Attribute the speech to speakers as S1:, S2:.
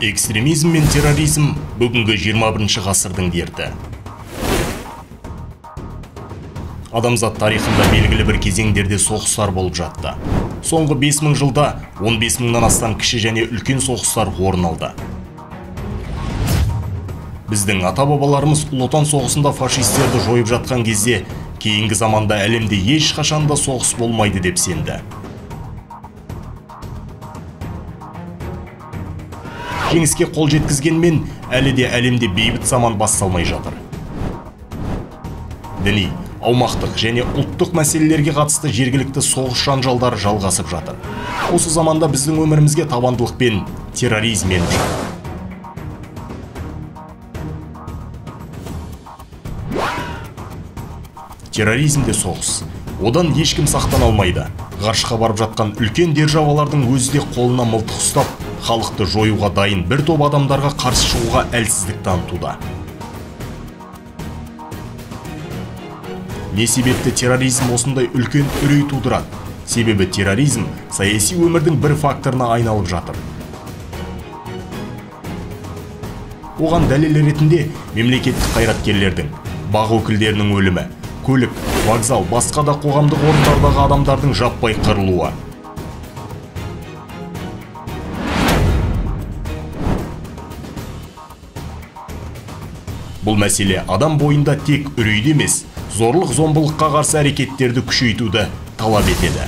S1: Экстремизм мен терроризм бүгінгі 21 ғасырдың дерті. Адамзат тарихында белгілі бір кезеңдерде соғыстар болып жатты. Соңғы 5000 жылда 15 мыңнан астам кіші және үлкен соғыстар орын алды. Біздің ата-бабаларымыз Ұлы Отан соғысында фашистерді жойып жатқан кезде, кейінгі заманда әлемде ешқашанда соғыс болмайды деп сенді. Жеңіске қол жеткізгенмен, әлі де әлемде бейбіт заман басталмай жатыр. Діни, аумақтық және ұлттық мәселелерге қатысты жергілікті соғыс жанжалдары жалғасып жатыр. Осы заманда біздің өмірімізге табандылық пен терроризм еніп жатыр. Терроризмде соғыс. Одан ешкім сақтан алмайды. Ғарышқа барып жатқан үлкен державалардың өзі де қолына мылтық ұстап, халықты жоюға дайын бір топ адамдарға қарсы шығуға әлсіздік танытуда. Не себепті терроризм осындай үлкен үрей тудырады? Себебі терроризм саяси өмірдің бір факторына айналып жатыр. Оған дәлел ретінде мемлекеттік қайраткерлердің, бақ өкілдерінің өлімі, көлік, вокзал, басқа да қоғамдық орындардағы адамдардың жаппай қырылуы. Бұл мәселе адам бойында тек үрейді емес, зорлық-зомбылыққа қарсы әрекеттерді күшейтуді талап етеді.